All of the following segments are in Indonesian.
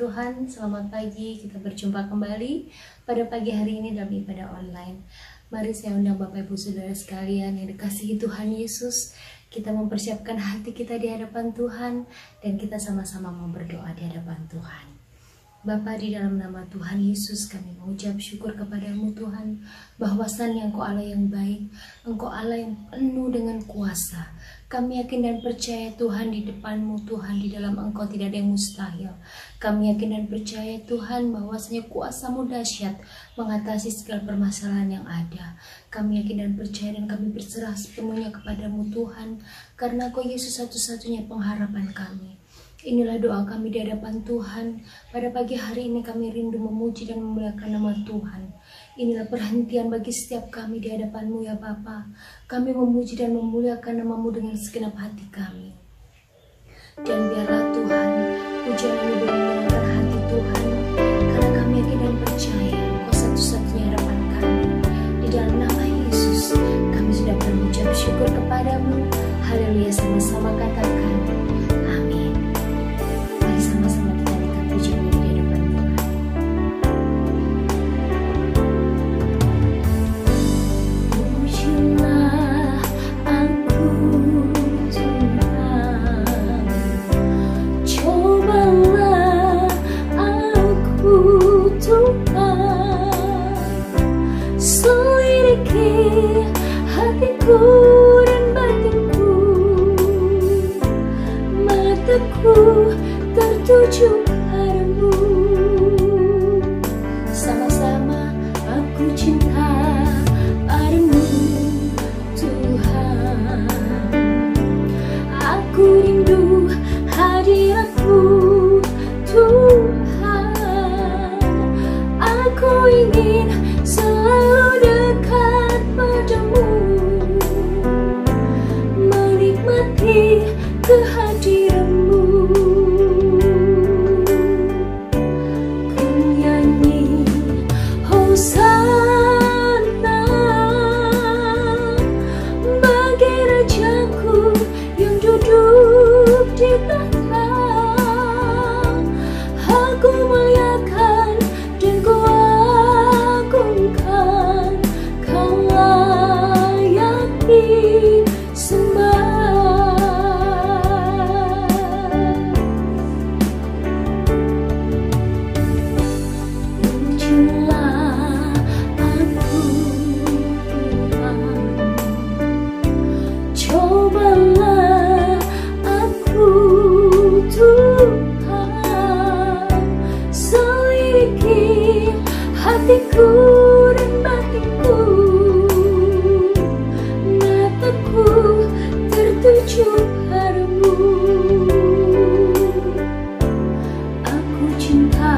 Tuhan, selamat pagi. Kita berjumpa kembali pada pagi hari ini dalam ibadah online. Mari saya undang Bapak Ibu Saudara sekalian yang dikasihi Tuhan Yesus. Kita mempersiapkan hati kita di hadapan Tuhan dan kita sama-sama mau berdoa di hadapan Tuhan. Bapa, di dalam nama Tuhan Yesus kami mengucap syukur kepadamu Tuhan, bahwasannya Engkau Allah yang baik, Engkau Allah yang penuh dengan kuasa. Kami yakin dan percaya Tuhan, di depan-Mu Tuhan, di dalam Engkau tidak ada yang mustahil. Kami yakin dan percaya Tuhan bahwasanya kuasa-Mu dahsyat mengatasi segala permasalahan yang ada. Kami yakin dan percaya dan kami berserah sepenuhnya kepadamu Tuhan, karena Kau Yesus satu-satunya pengharapan kami. Inilah doa kami di hadapan Tuhan. Pada pagi hari ini kami rindu memuji dan memuliakan nama Tuhan. Inilah perhentian bagi setiap kami di hadapan-Mu ya Bapa. Kami memuji dan memuliakan nama-Mu dengan segenap hati kami. Dan biarlah Tuhan, pujian ini boleh menyenangkan hati Tuhan, karena kami yakin dan percaya Kau satu-satunya harapan kami. Di dalam nama Yesus, kami sudah mengucap syukur kepadamu. Haleluya, sama-sama katakan amin. Mari sama-sama kita naikkan pujian ini di hadapan Tuhan. Pujilah aku Tuhan, cobalah aku Tuhan, selidiki hatiku dan batinku, mataku tertuju padamu. Sama-sama aku cinta padamu Tuhan, aku rindu hadirat-Mu Tuhan, aku ingin selalu dekat padamu, menikmati kehadiran-Mu. Ku nyanyi Hosana bagi Rajaku yang duduk di tahta. Aku muliakan dan ku agungkan, Kau layak disembah. Pujilah aku Tuhan, cobalah aku Tuhan, selidiki hatiku dan batinku, mataku tertuju padamu. Aku cinta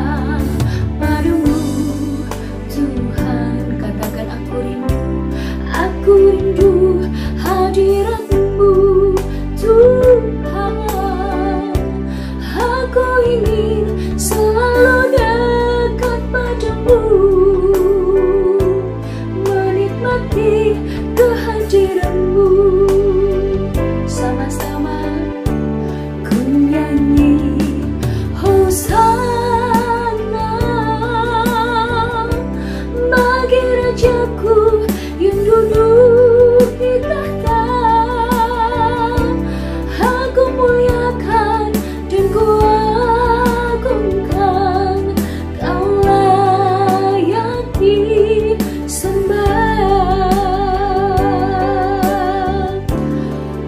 padamu Tuhan, katakan aku rindu hadirat-Mu Tuhan, aku ingin selalu dekat padamu, menikmati kehadiran-Mu. Sama-sama ku nyanyi Hosana bagi Rajaku yang duduk di tahta. Aku muliakan dan ku agungkan, Kau layak disembah.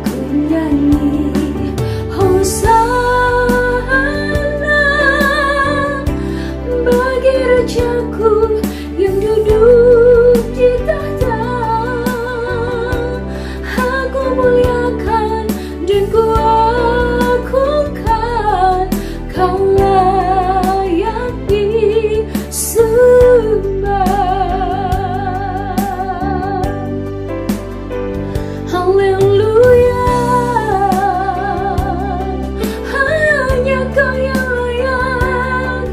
Ku nyanyi Hosana bagi Rajaku yang duduk di tahta. Aku muliakan dan ku agungkan, Kau layak disembah. Haleluya, hanya Kau yang layak,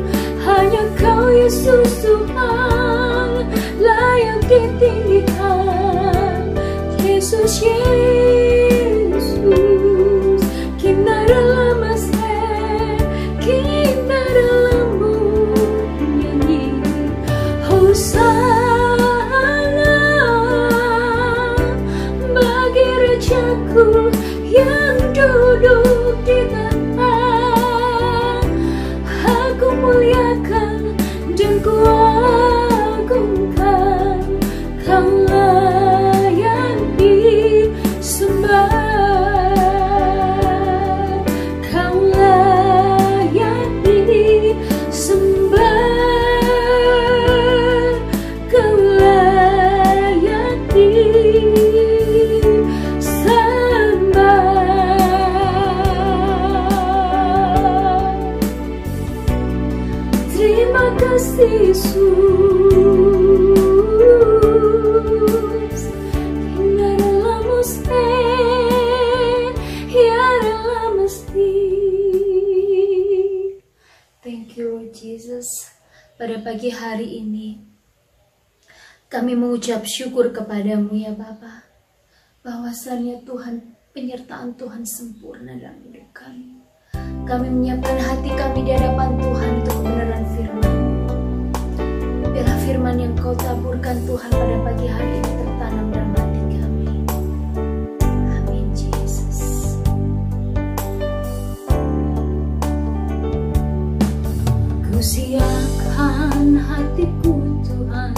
hanya Kau Yesus Tuhan, layak ditinggikan. Yesus, Yesus, kita dalam kuagungkan, Kaulah yang disembah, Kaulah yang disembah, Kaulah yang disembah. Terima kasih Yesus, tiada mesti, tiada mesti. Thank you Lord Jesus. Pada pagi hari ini kami mengucap syukur kepadamu ya Bapa, bahwasannya Tuhan, penyertaan Tuhan sempurna dalam hidup kami. Kami menyiapkan hati kami di hadapan Tuhan untuk kebenaran firman. Biarlah firman yang Kau taburkan Tuhan pada pagi hari ini tertanam dalam hati kami. Amin Yesus. Ku siapkan hatiku Tuhan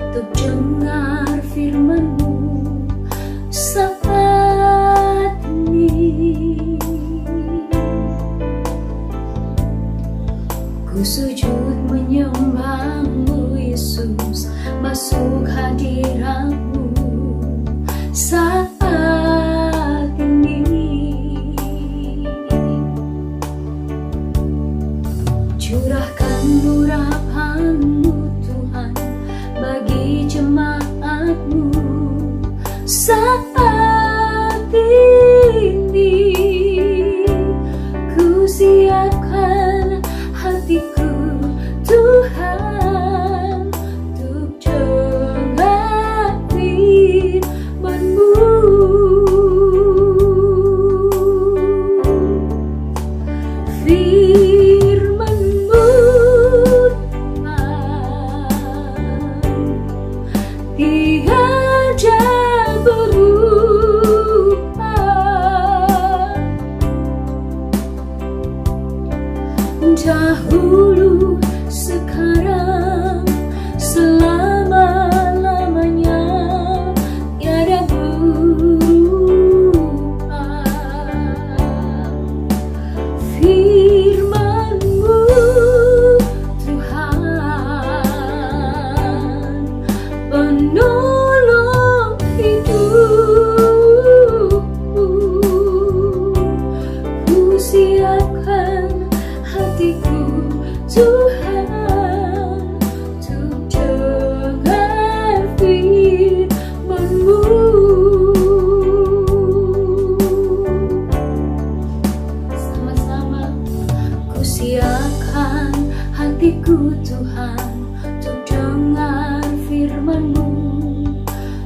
untuk dengar firman-Mu saat ini. Ku sujud menyembah-Mu Yesus, masuk hadirat-Mu saat ini. Curahkan urapan-Mu Tuhan bagi jemaat-Mu saat ini. Ku siapkan hatiku Tuhan untuk dengar firman-Mu. Firman-Mu Tuhan tiada berubah. Dahulu, sekarang, selama-lamanya tiada berubah. Firman-Mu Tuhan, penolong hidupku. Ku siapkan hatiku Tuhan untuk dengar firman-Mu. Sama-sama, ku siapkan hatiku Tuhan untuk dengar firman-Mu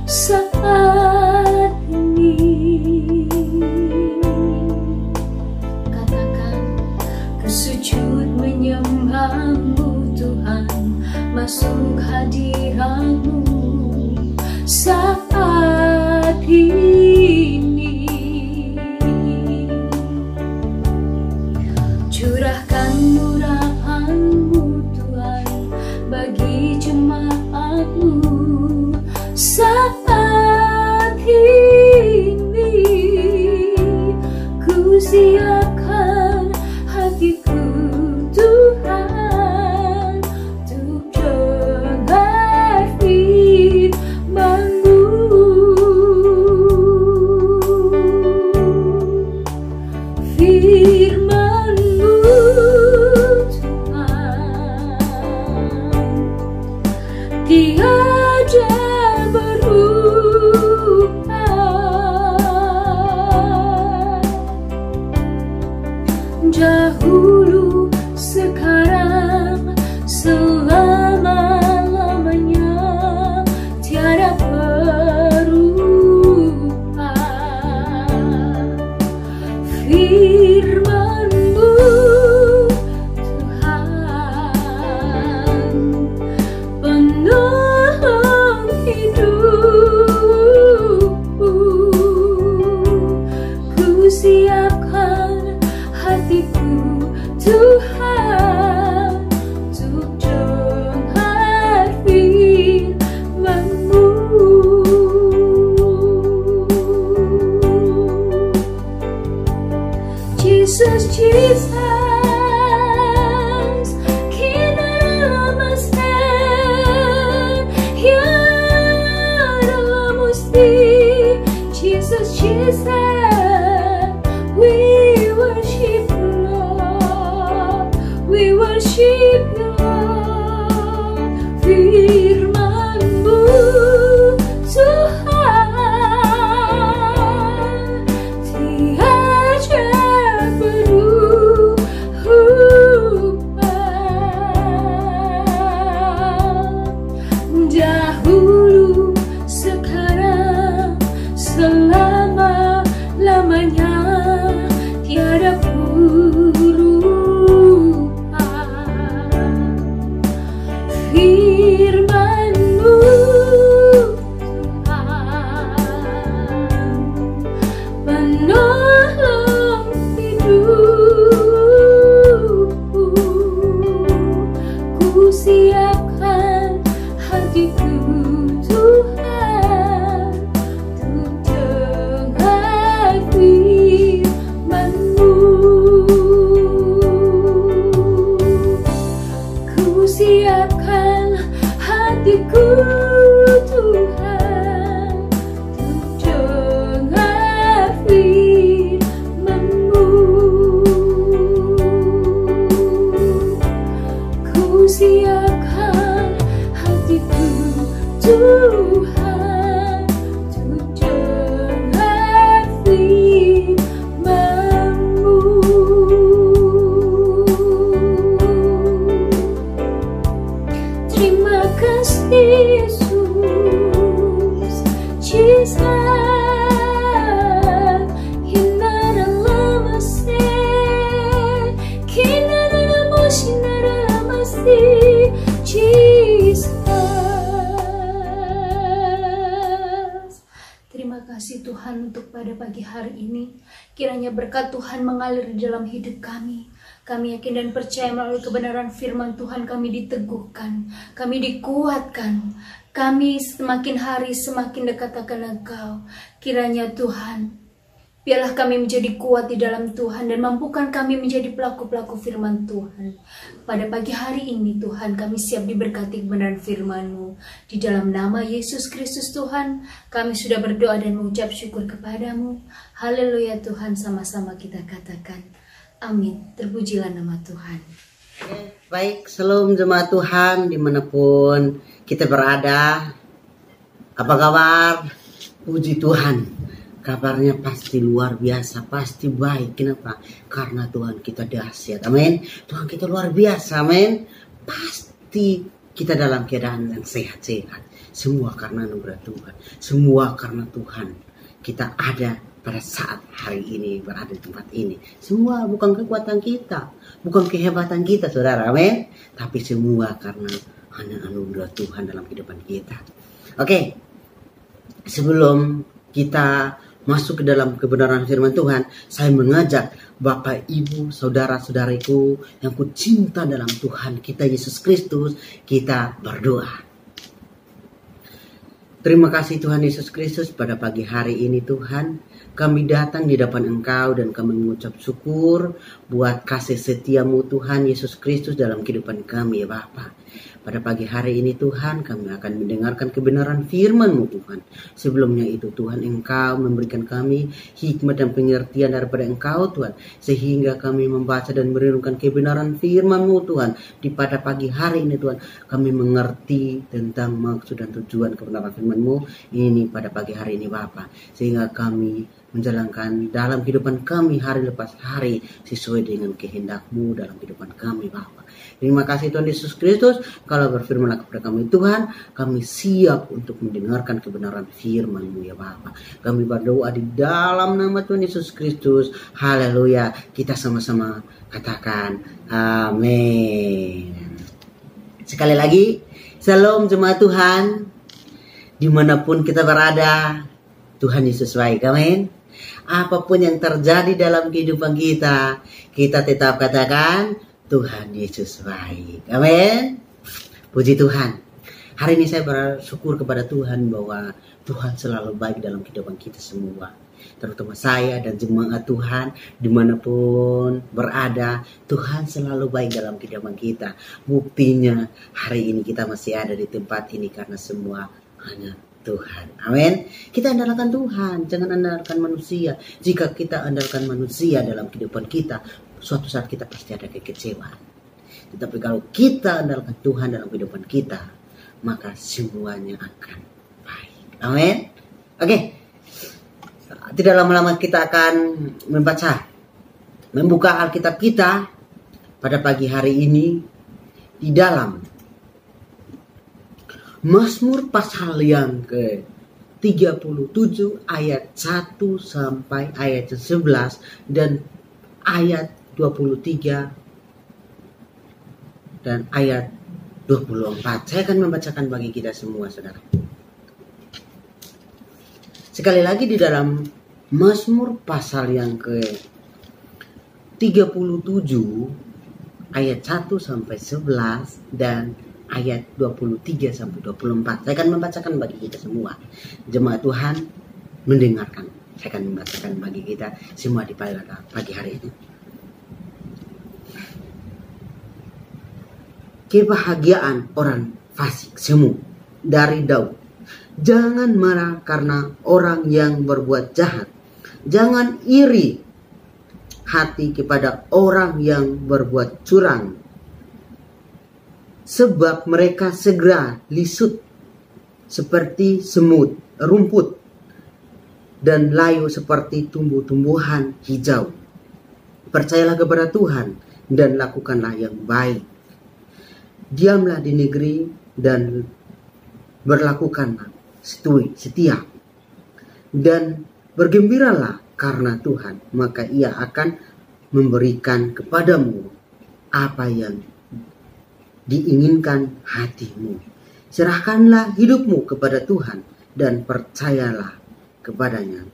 saat ini. Katakan, ku sujud menyembah-Mu Tuhan, masuk hadirat-Mu saat ini. Curahkan urapan-Mu Tuhan bagi jemaat-Mu saat ini. Ku siapkan hatiku Tuhan untuk dengar firman-Mu. Firman-Mu Tuhan tiada berubah. Dahulu, sekarang, selama-lamanya tiada berubah. Firman-Mu Tuhan, penuh firman-Mu Tuhan, tiada berubah. Dahulu, sekarang, selama-lamanya, tiada berubah. Firman-Mu Tuhan, penolong hidupku. Ku siapkan hatiku Tuhan, untuk dengar firman-Mu. Ku siapkan hatiku Tuhan, untuk dengar firman-Mu. Ku siapkan hatiku Tuhan, untuk dengar firman-Mu. Terima kasih Yesus, Jesus, hinaralamase, kinaralamoshinaralamase, Jesus. Terima kasih Tuhan untuk pada pagi hari ini. Kiranya berkat Tuhan mengalir di dalam hidup kami. Kami yakin dan percaya melalui kebenaran firman Tuhan kami diteguhkan, kami dikuatkan, kami semakin hari semakin dekat akan Engkau. Kiranya Tuhan, biarlah kami menjadi kuat di dalam Tuhan dan mampukan kami menjadi pelaku-pelaku firman Tuhan. Pada pagi hari ini Tuhan, kami siap diberkati kebenaran firman-Mu. Di dalam nama Yesus Kristus Tuhan, kami sudah berdoa dan mengucap syukur kepadamu. Haleluya Tuhan, sama-sama kita katakan amin. Terpujilah nama Tuhan. Baik, shalom jemaat Tuhan dimanapun kita berada. Apa kabar? Puji Tuhan, kabarnya pasti luar biasa, pasti baik. Kenapa? Karena Tuhan kita dahsyat, amin. Tuhan kita luar biasa, amin. Pasti kita dalam keadaan yang sehat-sehat. Semua karena anugerah Tuhan, semua karena Tuhan kita ada pada saat hari ini, berada di tempat ini. Semua bukan kekuatan kita, bukan kehebatan kita, saudara, amin. Tapi semua karena hanya anugerah Tuhan dalam kehidupan kita. Oke, sebelum kita masuk ke dalam kebenaran firman Tuhan, saya mengajak Bapak, Ibu, saudara-saudariku yang kucinta dalam Tuhan kita Yesus Kristus, kita berdoa. Terima kasih Tuhan Yesus Kristus, pada pagi hari ini Tuhan, kami datang di depan Engkau dan kami mengucap syukur buat kasih setiamu Tuhan Yesus Kristus dalam kehidupan kami ya Bapa. Pada pagi hari ini Tuhan, kami akan mendengarkan kebenaran firman-Mu Tuhan. Sebelumnya itu Tuhan, Engkau memberikan kami hikmat dan pengertian daripada Engkau Tuhan, sehingga kami membaca dan merenungkan kebenaran firman-Mu Tuhan. Di pada pagi hari ini Tuhan, kami mengerti tentang maksud dan tujuan kebenaran firman-Mu ini pada pagi hari ini Bapa, sehingga kami menjalankan dalam kehidupan kami hari lepas hari sesuai dengan kehendak-Mu dalam kehidupan kami Bapa. Terima kasih Tuhan Yesus Kristus. Kalau berfirman kepada kami Tuhan, kami siap untuk mendengarkan kebenaran firman-Mu ya Bapa. Kami berdoa di dalam nama Tuhan Yesus Kristus. Haleluya. Kita sama-sama katakan amin. Sekali lagi, shalom jemaat Tuhan, dimanapun kita berada. Tuhan Yesus baik, amin. Apapun yang terjadi dalam kehidupan kita, kita tetap katakan Tuhan Yesus baik, amin. Puji Tuhan. Hari ini saya bersyukur kepada Tuhan bahwa Tuhan selalu baik dalam kehidupan kita semua, terutama saya dan jemaat Tuhan dimanapun berada. Tuhan selalu baik dalam kehidupan kita. Buktinya hari ini kita masih ada di tempat ini karena semua hanya Tuhan, amin. Kita andalkan Tuhan, jangan andalkan manusia. Jika kita andalkan manusia dalam kehidupan kita, suatu saat kita pasti ada kekecewaan. Tetapi kalau kita andalkan Tuhan dalam kehidupan kita, maka semuanya akan baik. Amin. Oke. Tidak lama-lama kita akan membuka Alkitab kita pada pagi hari ini di dalam Mazmur pasal yang ke-37 ayat 1 sampai ayat 11 dan ayat 23 dan ayat 24. Saya akan membacakan bagi kita semua, saudara. Sekali lagi di dalam Mazmur pasal yang ke-37 ayat 1 sampai 11 dan ayat 23 sampai 24. Saya akan membacakan bagi kita semua. Jemaat Tuhan mendengarkan. Saya akan membacakan bagi kita semua di pagi hari ini. Kebahagiaan orang fasik semu dari Daud. Jangan marah karena orang yang berbuat jahat. Jangan iri hati kepada orang yang berbuat curang. Sebab mereka segera lisut seperti semut, rumput, dan layu seperti tumbuh-tumbuhan hijau. Percayalah kepada Tuhan dan lakukanlah yang baik. Diamlah di negeri dan berlakukanlah setia. Dan bergembiralah karena Tuhan, maka Ia akan memberikan kepadamu apa yang diinginkan hatimu. Serahkanlah hidupmu kepada Tuhan dan percayalah kepadanya,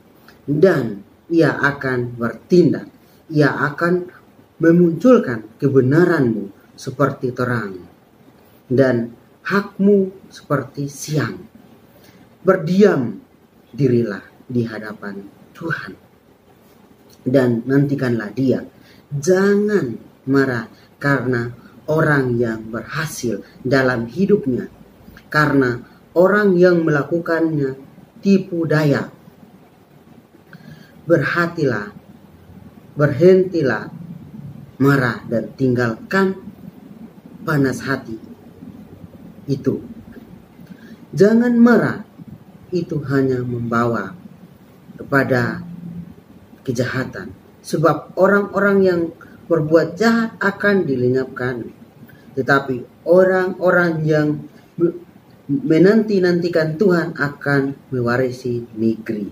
dan Ia akan bertindak. Ia akan memunculkan kebenaranmu seperti terang dan hakmu seperti siang. Berdiam dirilah di hadapan Tuhan dan nantikanlah Dia. Jangan marah karena orang yang berhasil dalam hidupnya, karena orang yang melakukannya tipu daya. Berhentilah marah dan tinggalkan panas hati itu. Jangan marah, itu hanya membawa kepada kejahatan. Sebab orang-orang yang berbuat jahat akan dilenyapkan, tetapi orang-orang yang menanti-nantikan Tuhan akan mewarisi negeri.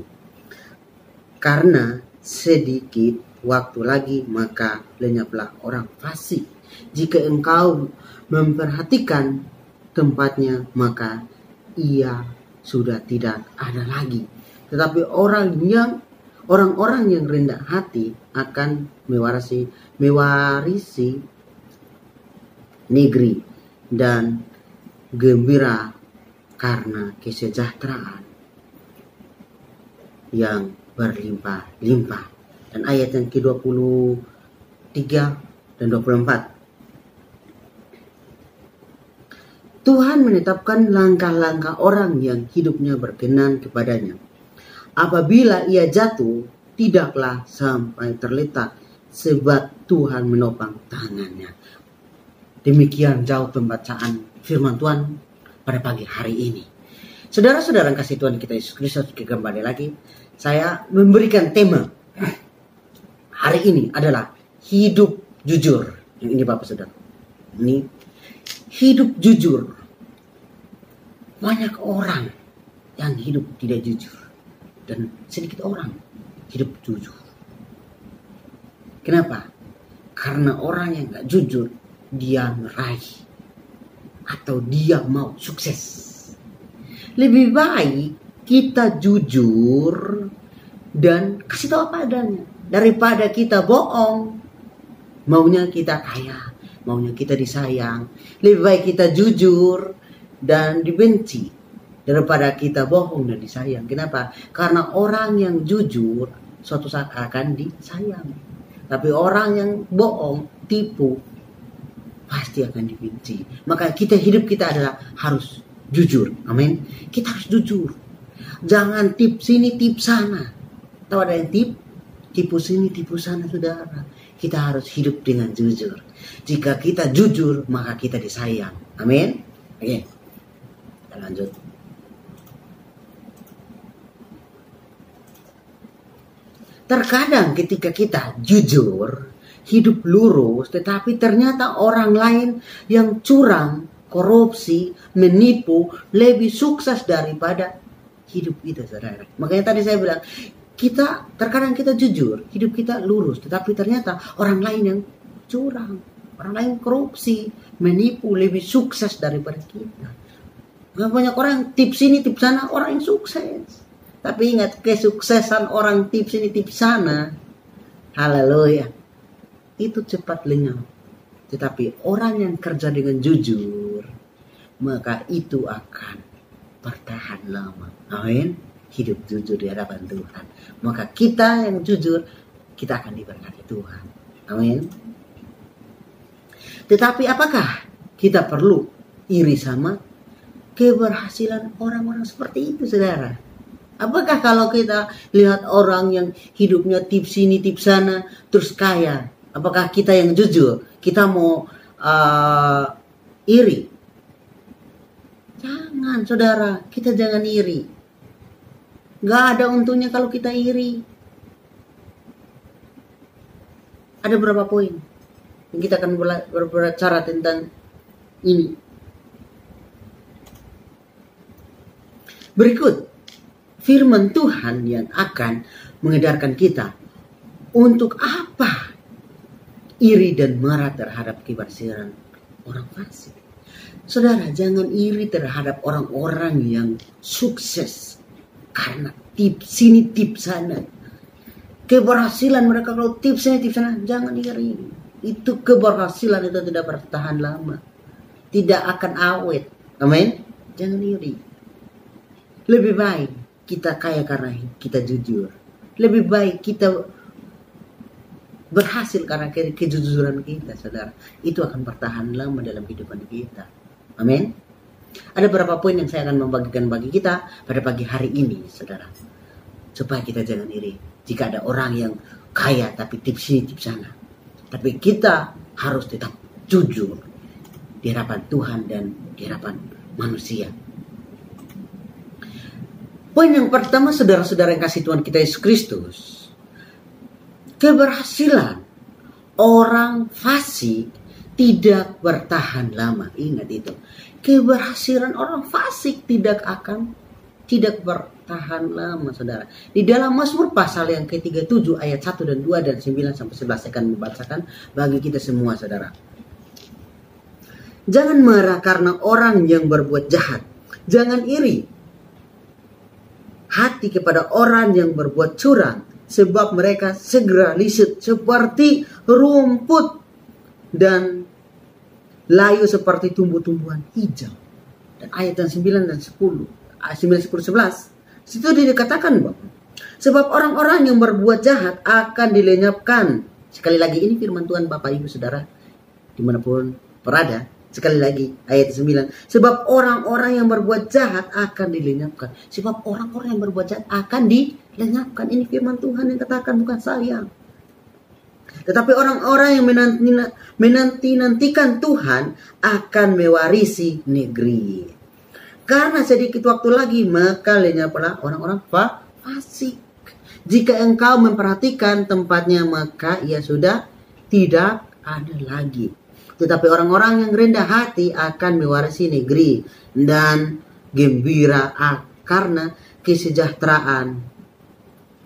Karena sedikit waktu lagi maka lenyaplah orang fasik. Jika engkau memperhatikan tempatnya, maka ia sudah tidak ada lagi. Tetapi orang-orang yang rendah hati akan mewarisi negeri dan gembira karena kesejahteraan yang berlimpah-limpah. Dan ayat yang ke-23 dan 24. Tuhan menetapkan langkah-langkah orang yang hidupnya berkenan kepadanya. Apabila ia jatuh, tidaklah sampai terletak, sebab Tuhan menopang tangannya. Demikian jauh pembacaan firman Tuhan pada pagi hari ini. Saudara-saudara kasih Tuhan kita Yesus Kristus, kembali lagi. Saya memberikan tema hari ini adalah hidup jujur. Yang ini Bapak Saudara. Ini hidup jujur. Banyak orang yang hidup tidak jujur. Dan sedikit orang hidup jujur. Kenapa? Karena orang yang gak jujur, dia meraih atau dia mau sukses. Lebih baik kita jujur dan kasih tahu apa adanya daripada kita bohong. Maunya kita kaya, maunya kita disayang. Lebih baik kita jujur dan dibenci daripada kita bohong dan disayang. Kenapa? Karena orang yang jujur suatu saat akan disayang. Tapi orang yang bohong, tipu, pasti akan dibenci. Maka hidup kita adalah harus jujur. Amin. Kita harus jujur. Jangan tip sini, tip sana. Tahu ada yang tipu sini, tipu sana, saudara. Kita harus hidup dengan jujur. Jika kita jujur, maka kita disayang. Amin. Oke. Kita lanjut. Terkadang ketika kita jujur, hidup lurus, tetapi ternyata orang lain yang curang, korupsi, menipu, lebih sukses daripada hidup kita, saudara. Makanya tadi saya bilang, terkadang kita jujur, hidup kita lurus, tetapi ternyata orang lain yang curang, orang lain korupsi, menipu, lebih sukses daripada kita. Banyak orang tips ini, tips sana, orang yang sukses. Tapi ingat, kesuksesan orang tips ini, tips sana, haleluya, itu cepat lenyap. Tetapi orang yang kerja dengan jujur, maka itu akan bertahan lama. Amin. Hidup jujur di hadapan Tuhan. Maka kita yang jujur, kita akan diberkati Tuhan. Amin. Tetapi apakah kita perlu iri sama keberhasilan orang-orang seperti itu, saudara? Apakah kalau kita lihat orang yang hidupnya tips ini, tips sana, terus kaya, apakah kita yang jujur, kita mau iri? Jangan, saudara, kita jangan iri. Gak ada untungnya kalau kita iri. Ada beberapa poin yang kita akan berbicara tentang ini. Berikut firman Tuhan yang akan mengedarkan kita untuk apa iri dan marah terhadap keberhasilan orang fasik. Saudara, jangan iri terhadap orang-orang yang sukses karena tips sini, tips sana. Keberhasilan mereka kalau tips ini, tips sana, jangan iri. Itu keberhasilan itu tidak bertahan lama. Tidak akan awet. Amin. Jangan iri. Lebih baik kita kaya karena kita jujur. Lebih baik kita berhasil karena kejujuran kita, saudara. Itu akan bertahan lama dalam kehidupan kita. Amin. Ada beberapa poin yang saya akan membagikan bagi kita pada pagi hari ini, saudara. Supaya kita jangan iri. Jika ada orang yang kaya tapi tips ini, tips sana. Tapi kita harus tetap jujur di hadapan Tuhan dan di hadapan manusia. Poin yang pertama, saudara-saudara yang kasih Tuhan kita Yesus Kristus. Keberhasilan orang fasik tidak bertahan lama. Ingat itu. Keberhasilan orang fasik tidak bertahan lama, saudara. Di dalam Mazmur pasal yang ke-37 ayat 1 dan 2 dan 9 sampai 11 saya akan membacakan bagi kita semua, saudara. Jangan marah karena orang yang berbuat jahat. Jangan iri hati kepada orang yang berbuat curang, sebab mereka segera lisut seperti rumput dan layu seperti tumbuh-tumbuhan hijau. Dan ayat 9 dan 10, ayat 9, 10, 11, situ dikatakan bahwa sebab orang-orang yang berbuat jahat akan dilenyapkan. Sekali lagi, ini firman Tuhan Bapak Ibu Saudara dimanapun berada. Sekali lagi ayat 9. Sebab orang-orang yang berbuat jahat akan dilenyapkan. Sebab orang-orang yang berbuat jahat akan dilenyapkan. Ini firman Tuhan yang katakan, bukan saya. Tetapi orang-orang yang menanti-nantikan Tuhan akan mewarisi negeri. Karena sedikit waktu lagi maka lenyaplah orang-orang fasik. Jika engkau memperhatikan tempatnya maka ia sudah tidak ada lagi. Tetapi orang-orang yang rendah hati akan mewarisi negeri dan gembira karena kesejahteraan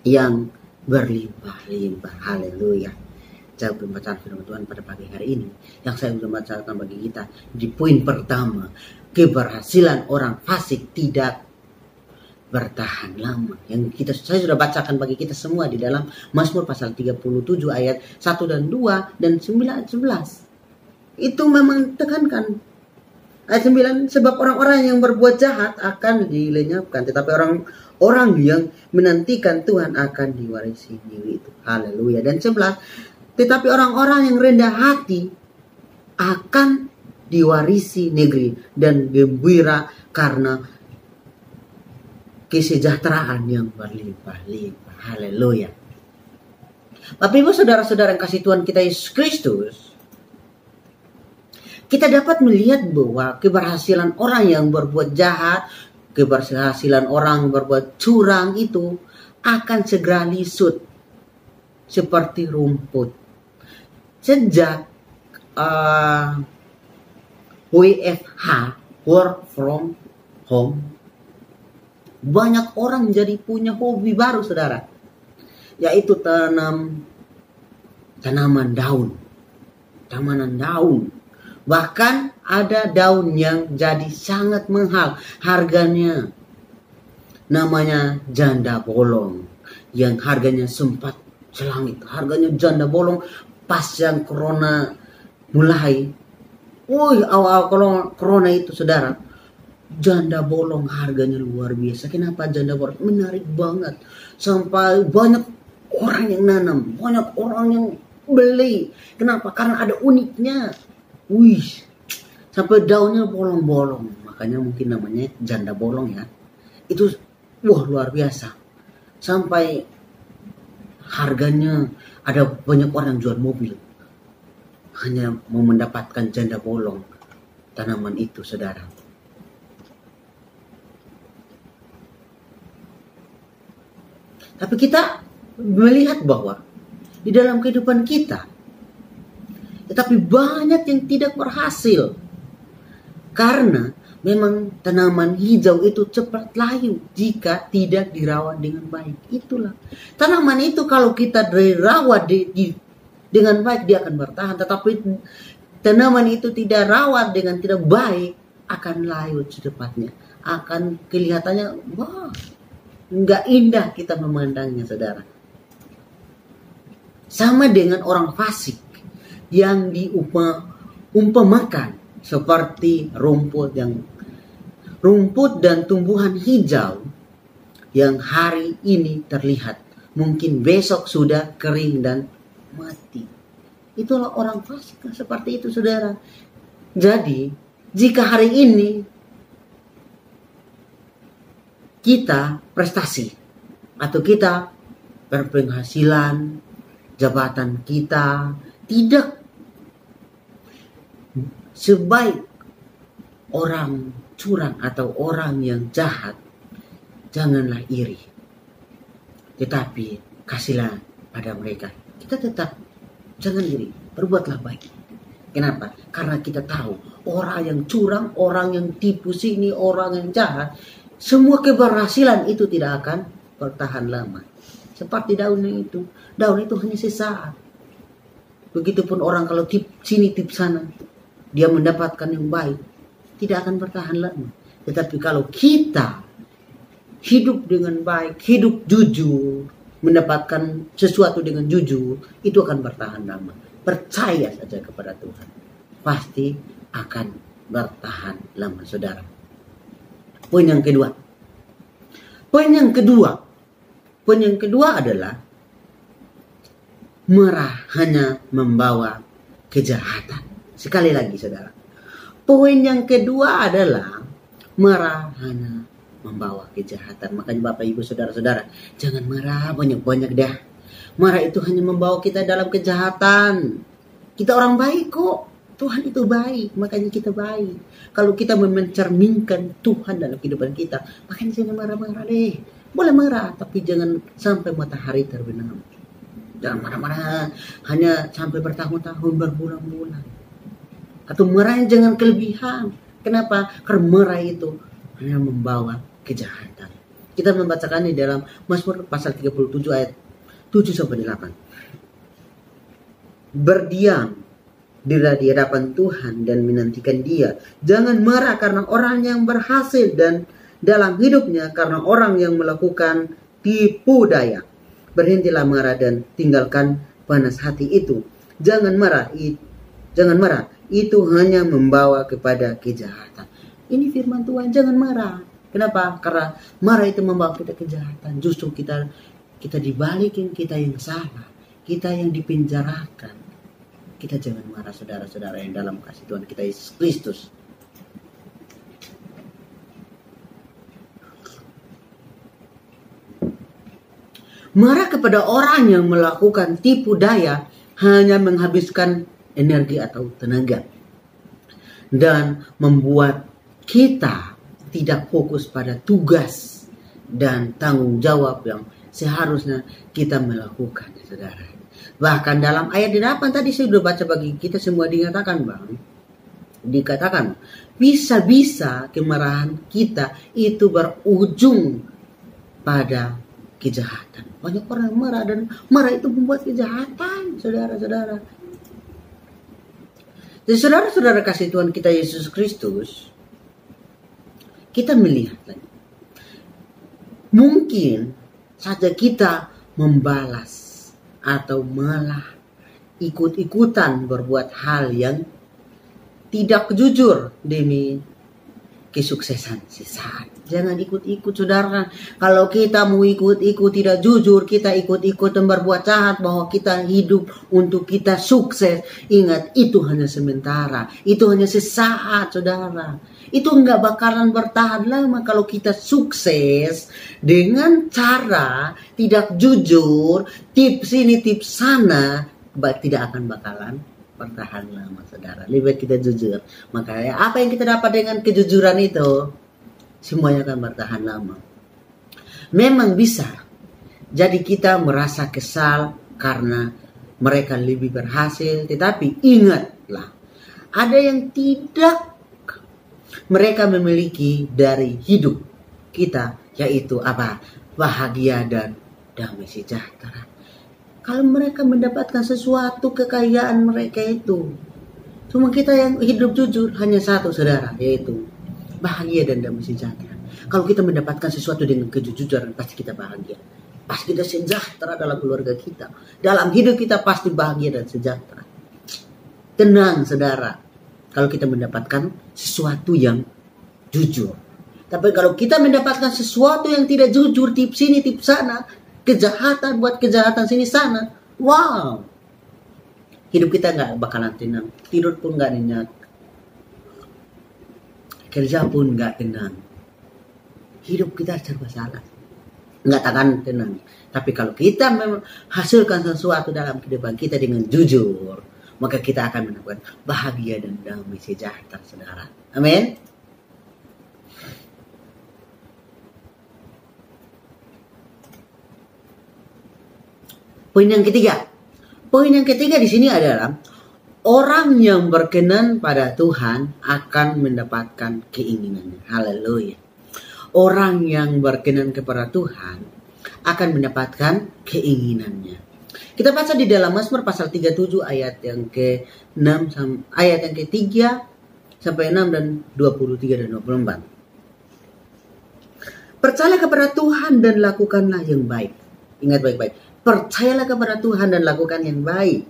yang berlimpah-limpah. Haleluya. Saya pembacaan firman Tuhan pada pagi hari ini yang saya sudah bacakan bagi kita di poin pertama, keberhasilan orang fasik tidak bertahan lama. Yang saya sudah bacakan bagi kita semua di dalam Mazmur pasal 37 ayat 1 dan 2 dan 9 11. Itu memang tekankan. Ayat 9, sebab orang-orang yang berbuat jahat akan dilenyapkan, tetapi orang-orang yang menantikan Tuhan akan diwarisi negeri itu. Haleluya. Dan 11, tetapi orang-orang yang rendah hati akan diwarisi negeri dan gembira karena kesejahteraan yang berlimpah-limpah. Haleluya. Bapak Ibu Saudara-saudara yang kasih Tuhan kita Yesus Kristus, kita dapat melihat bahwa keberhasilan orang yang berbuat jahat, keberhasilan orang berbuat curang itu akan segera lisut seperti rumput. Sejak WFH, work from home, banyak orang jadi punya hobi baru, saudara, yaitu tanaman daun. Bahkan ada daun yang jadi sangat mahal harganya. Namanya janda bolong, yang harganya sempat selangit. Harganya janda bolong pas yang corona mulai. Awal corona itu, saudara, janda bolong harganya luar biasa. Kenapa janda bolong? Menarik banget. Sampai banyak orang yang nanam, banyak orang yang beli. Kenapa? Karena ada uniknya. Sampai daunnya bolong-bolong. Makanya mungkin namanya janda bolong ya. Itu luar biasa. Sampai harganya ada banyak orang yang jual mobil hanya mau mendapatkan janda bolong tanaman itu, saudara. Tapi kita melihat bahwa di dalam kehidupan kita, tetapi banyak yang tidak berhasil. Karena memang tanaman hijau itu cepat layu jika tidak dirawat dengan baik. Itulah. Tanaman itu kalau kita dirawat dengan baik dia akan bertahan. Tetapi tanaman itu tidak rawat dengan tidak baik akan layu secepatnya. Akan kelihatannya nggak indah kita memandangnya, saudara. Sama dengan orang fasik yang diumpamakan seperti rumput dan tumbuhan hijau yang hari ini terlihat, mungkin besok sudah kering dan mati. Itulah orang fasik seperti itu, saudara. Jadi jika hari ini kita prestasi atau kita berpenghasilan, jabatan kita tidak sebaik orang curang atau orang yang jahat, janganlah iri. Tetapi kasihlah pada mereka. Kita tetap jangan iri, berbuatlah baik. Kenapa? Karena kita tahu orang yang curang, orang yang tipu sini, orang yang jahat, semua keberhasilan itu tidak akan bertahan lama. Seperti daun itu hanya sesaat. Begitupun orang kalau tip sini tip sana, dia mendapatkan yang baik, tidak akan bertahan lama. Tetapi kalau kita hidup dengan baik, hidup jujur, mendapatkan sesuatu dengan jujur, itu akan bertahan lama. Percaya saja kepada Tuhan, pasti akan bertahan lama, saudara. Poin yang kedua adalah marah hanya membawa kejahatan. Sekali lagi, saudara. Poin yang kedua adalah marah hanya membawa kejahatan. Makanya Bapak Ibu Saudara-saudara, jangan marah banyak-banyak dah. Marah itu hanya membawa kita dalam kejahatan. Kita orang baik kok. Tuhan itu baik, makanya kita baik. Kalau kita mencerminkan Tuhan dalam kehidupan kita, makanya jangan marah-marah deh. Boleh marah, tapi jangan sampai matahari terbenam. Jangan marah-marah hanya sampai bertahun-tahun, berbulan-bulan. Atau marah jangan kelebihan. Kenapa? Karena marah itu hanya membawa kejahatan. Kita membacakannya dalam Mazmur pasal 37 ayat 7-8. Berdiam di hadapan Tuhan dan menantikan Dia. Jangan marah karena orang yang berhasil dan dalam hidupnya, karena orang yang melakukan tipu daya. Berhentilah marah dan tinggalkan panas hati itu. Jangan marah. Itu hanya membawa kepada kejahatan. Ini firman Tuhan, jangan marah. Kenapa? Karena marah itu membawa kita kejahatan. Justru kita dibalikin, kita yang salah. Kita yang dipenjarakan. Kita jangan marah, saudara-saudara yang dalam kasih Tuhan kita Yesus Kristus. Marah kepada orang yang melakukan tipu daya hanya menghabiskan energi atau tenaga. dan membuat kita tidak fokus pada tugas dan tanggung jawab yang seharusnya kita melakukan, saudara. Bahkan dalam ayat 8 tadi saya sudah baca bagi kita semua dikatakan, dikatakan bisa-bisa kemarahan kita itu berujung pada kejahatan. Banyak orang marah dan marah itu membuat kejahatan, saudara-saudara. Jadi saudara-saudara kasih Tuhan kita Yesus Kristus, kita melihat lagi. Mungkin saja kita membalas atau malah ikut-ikutan berbuat hal yang tidak jujur demi kesuksesan sesaat. Jangan ikut-ikut, saudara. Kalau kita mau ikut-ikut tidak jujur, kita ikut-ikut dan berbuat jahat bahwa kita hidup untuk kita sukses. Ingat, itu hanya sementara. Itu hanya sesaat, saudara. Itu enggak bakalan bertahan lama kalau kita sukses dengan cara tidak jujur, tips ini tips sana, tidak akan bakalan bertahan lama, saudara. Lebih baik kita jujur. Makanya apa yang kita dapat dengan kejujuran itu, semuanya akan bertahan lama. Memang bisa jadi kita merasa kesal karena mereka lebih berhasil, tetapi ingatlah, ada yang tidak mereka memiliki dari hidup kita, yaitu apa? Bahagia dan damai sejahtera. Kalau mereka mendapatkan sesuatu kekayaan mereka itu, cuma kita yang hidup jujur hanya satu, saudara, yaitu bahagia dan damai sejahtera. Kalau kita mendapatkan sesuatu dengan kejujuran, pasti kita bahagia. Pasti kita sejahtera dalam keluarga kita. Dalam hidup kita pasti bahagia dan sejahtera. Tenang, saudara. Kalau kita mendapatkan sesuatu yang jujur. Tapi kalau kita mendapatkan sesuatu yang tidak jujur, tips sini, tips sana, kejahatan buat kejahatan sini sana, wow, hidup kita nggak bakalan tenang. Tidur pun nggak nyenyak, kerja pun nggak tenang. Hidup kita serba salah, nggak akan tenang. Tapi kalau kita menghasilkan sesuatu dalam kehidupan kita dengan jujur, maka kita akan mendapatkan bahagia dan damai sejahtera, saudara. Amin. Poin yang ketiga. Poin yang ketiga di sini adalah orang yang berkenan pada Tuhan akan mendapatkan keinginannya. Haleluya. Orang yang berkenan kepada Tuhan akan mendapatkan keinginannya. Kita baca di dalam Mazmur pasal 37 ayat yang ke-6 ayat yang ke-3 sampai 6 dan 23 dan 24. Percayalah kepada Tuhan dan lakukanlah yang baik. Ingat baik-baik. Percayalah kepada Tuhan dan lakukan yang baik.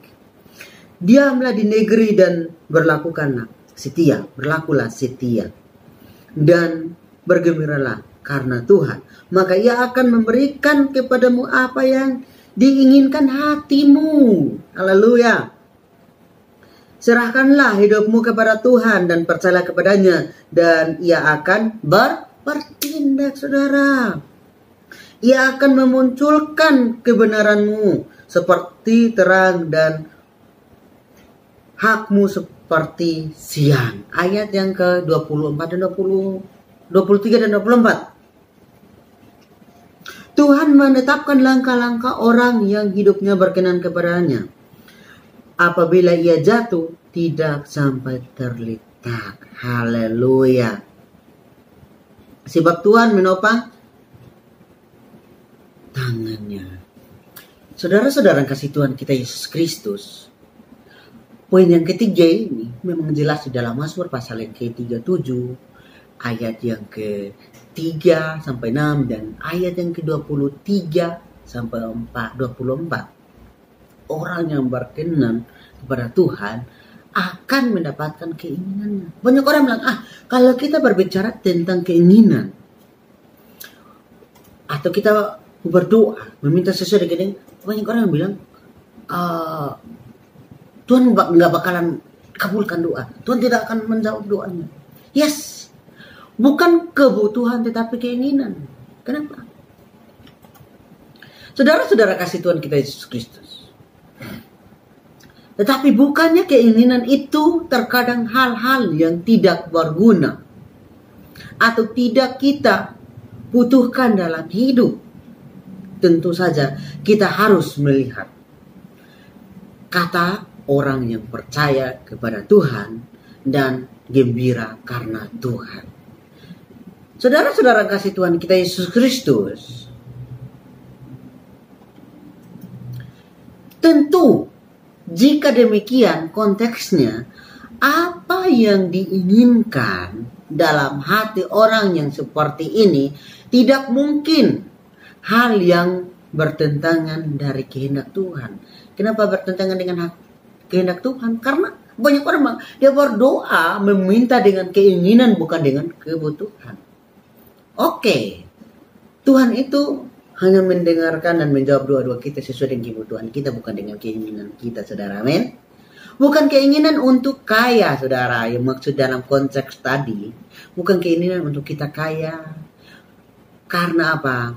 Diamlah di negeri dan berlakulah setia. Dan bergembiralah karena Tuhan. Maka Ia akan memberikan kepadamu apa yang diinginkan hatimu. Haleluya. Serahkanlah hidupmu kepada Tuhan dan percayalah kepadanya, dan Ia akan bertindak, saudara. Ia akan memunculkan kebenaranmu seperti terang dan hakmu seperti siang. Ayat yang ke-24 dan 23 dan 24. Tuhan menetapkan langkah-langkah orang yang hidupnya berkenan kepadanya. Apabila ia jatuh, tidak sampai terletak. Haleluya. Sebab Tuhan menopang tangannya. Saudara-saudara kasih Tuhan kita Yesus Kristus. Poin yang ketiga ini memang jelas di dalam Mazmur pasal yang ke-37, ayat yang ke-3 sampai 6 dan ayat yang ke-23 sampai 24. Orang yang berkenan kepada Tuhan akan mendapatkan keinginannya. Banyak orang bilang, kalau kita berbicara tentang keinginan atau kita berdoa meminta sesuatu dengan, banyak orang yang bilang Tuhan nggak bakalan kabulkan doa. Tuhan tidak akan menjawab doanya. Yes, bukan kebutuhan tetapi keinginan. Kenapa? Saudara-saudara kasih Tuhan kita Yesus Kristus. Tetapi bukannya keinginan itu terkadang hal-hal yang tidak berguna atau tidak kita butuhkan dalam hidup. Tentu saja kita harus melihat kata orang yang percaya kepada Tuhan dan gembira karena Tuhan. Saudara-saudara kasih Tuhan kita Yesus Kristus, tentu jika demikian konteksnya, apa yang diinginkan dalam hati orang yang seperti ini tidak mungkin hal yang bertentangan dari kehendak Tuhan. Kenapa bertentangan dengan kehendak Tuhan? Karena banyak orang dia berdoa meminta dengan keinginan bukan dengan kebutuhan. Oke, Tuhan itu hanya mendengarkan dan menjawab doa-doa kita sesuai dengan kebutuhan kita, bukan dengan keinginan kita, saudara. Amin. Bukan keinginan untuk kaya, saudara. Yang maksud dalam konteks tadi, bukan keinginan untuk kita kaya. Karena apa?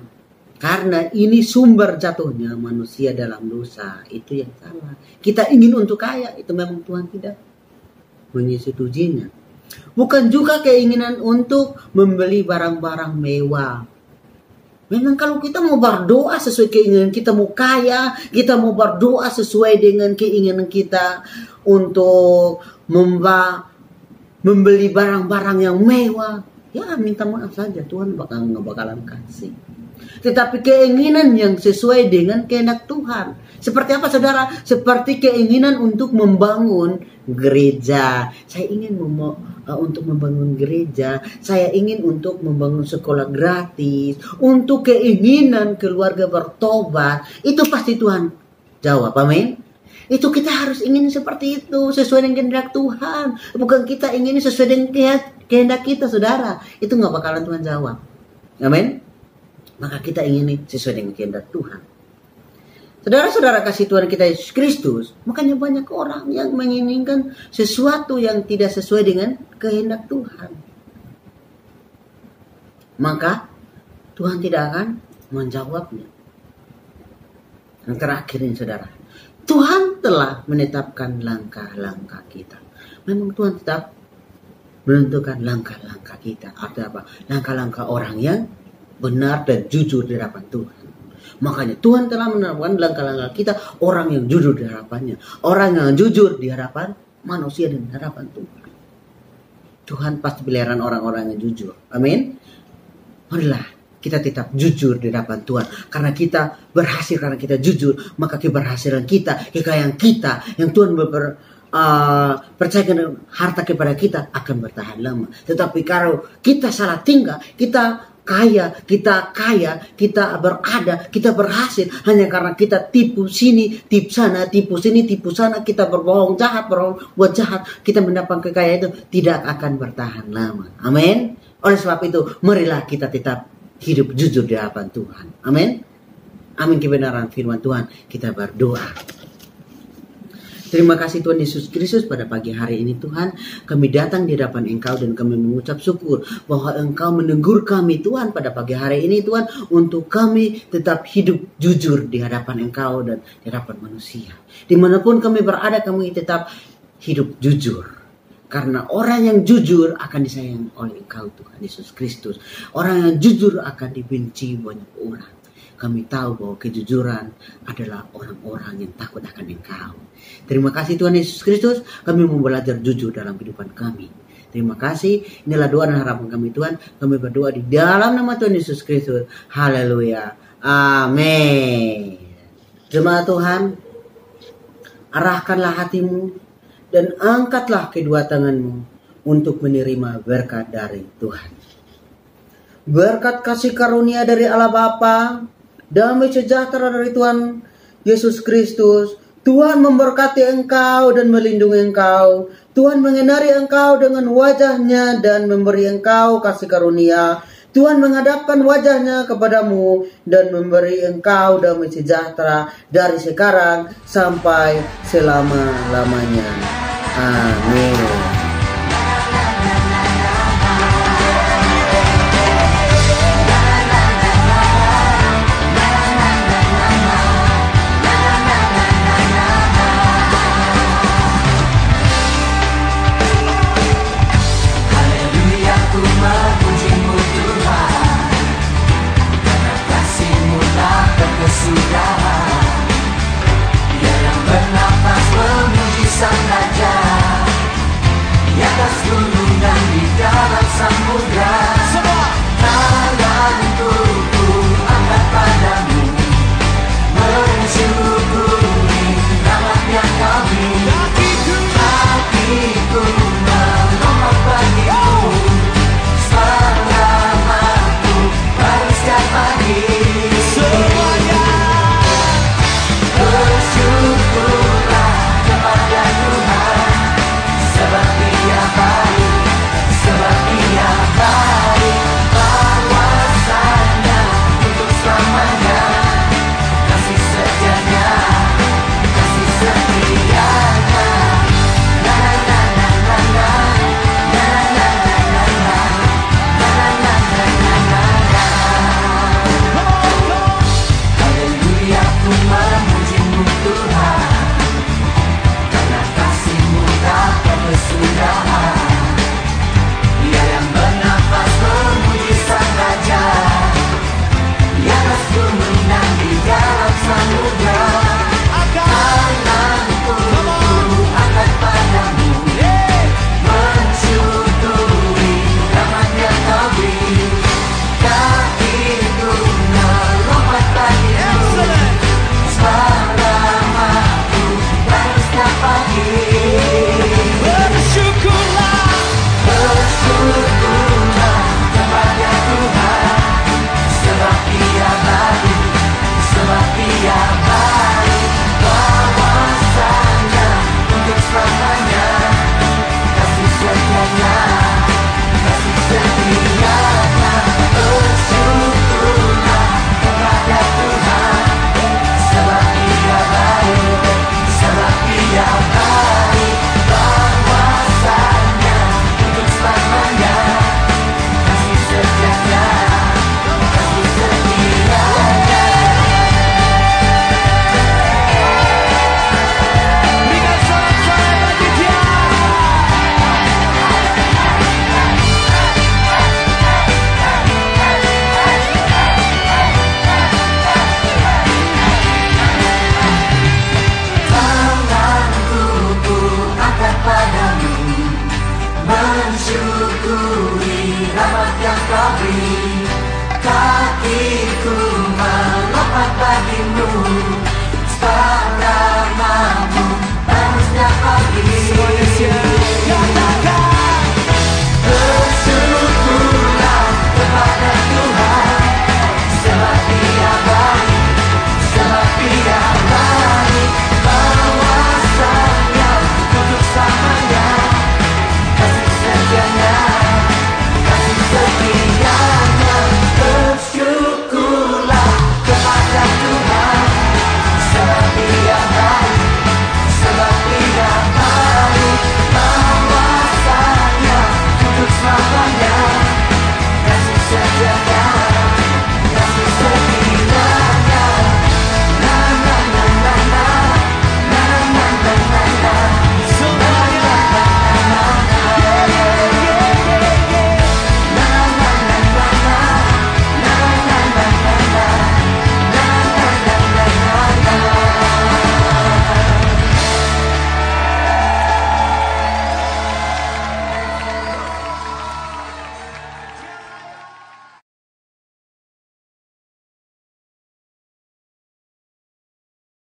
Karena ini sumber jatuhnya manusia dalam dosa. Itu yang salah. Kita ingin untuk kaya, itu memang Tuhan tidak menyetujuinya. Bukan juga keinginan untuk membeli barang-barang mewah. Memang kalau kita mau berdoa sesuai keinginan kita, mau kaya, kita mau berdoa sesuai dengan keinginan kita untuk membeli barang-barang yang mewah, ya minta maaf saja, Tuhan bakalan kasih. Tetapi keinginan yang sesuai dengan kehendak Tuhan. Seperti apa, saudara? Seperti keinginan untuk membangun gereja. Saya ingin untuk membangun gereja. Saya ingin untuk membangun sekolah gratis. Untuk keinginan keluarga bertobat. Itu pasti Tuhan jawab. Amin. Itu kita harus ingin seperti itu. Sesuai dengan kehendak Tuhan. Bukan kita ingin sesuai dengan kehendak kita, saudara. Itu gak bakalan Tuhan jawab. Amin. Maka kita ingin sesuai dengan kehendak Tuhan. Saudara-saudara kasih Tuhan kita Yesus Kristus, makanya banyak orang yang menginginkan sesuatu yang tidak sesuai dengan kehendak Tuhan. Maka Tuhan tidak akan menjawabnya. Yang terakhir ini, saudara, Tuhan telah menetapkan langkah-langkah kita. Memang Tuhan tetap menentukan langkah-langkah kita. Artinya apa? Langkah-langkah orang yang benar dan jujur di hadapan Tuhan. Makanya Tuhan telah menetapkan langkah-langkah kita, orang yang jujur di hadapannya. Orang yang jujur di hadapan manusia dan di hadapan Tuhan. Tuhan pasti pilihan orang-orang yang jujur. Amin. Marilah kita tetap jujur di hadapan Tuhan. Karena kita berhasil, karena kita jujur, maka keberhasilan kita, kekayaan kita yang Tuhan percayakan harta kepada kita akan bertahan lama. Tetapi kalau kita salah tinggal, kita berada, kita berhasil hanya karena kita tipu sini, tipu sana, kita berbohong jahat, berbuat jahat, kita mendapat kekayaan itu tidak akan bertahan lama. Amin. Oleh sebab itu, marilah kita tetap hidup jujur di hadapan Tuhan. Amin. Amin kebenaran firman Tuhan. Kita berdoa. Terima kasih Tuhan Yesus Kristus, pada pagi hari ini Tuhan kami datang di hadapan Engkau dan kami mengucap syukur bahwa Engkau menegur kami Tuhan pada pagi hari ini Tuhan, untuk kami tetap hidup jujur di hadapan Engkau dan di hadapan manusia. Dimanapun kami berada, kami tetap hidup jujur. Karena orang yang jujur akan disayang oleh Engkau Tuhan Yesus Kristus. Orang yang jujur akan dibenci banyak orang. Kami tahu bahwa kejujuran adalah orang-orang yang takut akan Engkau. Terima kasih Tuhan Yesus Kristus, kami mau belajar jujur dalam kehidupan kami. Terima kasih, inilah doa dan harapan kami Tuhan. Kami berdoa di dalam nama Tuhan Yesus Kristus. Haleluya. Amin. Jemaat Tuhan, arahkanlah hatimu dan angkatlah kedua tanganmu untuk menerima berkat dari Tuhan. Berkat kasih karunia dari Allah Bapa, damai sejahtera dari Tuhan Yesus Kristus, Tuhan memberkati engkau dan melindungi engkau. Tuhan mengenari engkau dengan wajahnya dan memberi engkau kasih karunia. Tuhan menghadapkan wajahnya kepadamu dan memberi engkau damai sejahtera dari sekarang sampai selama-lamanya. Amin.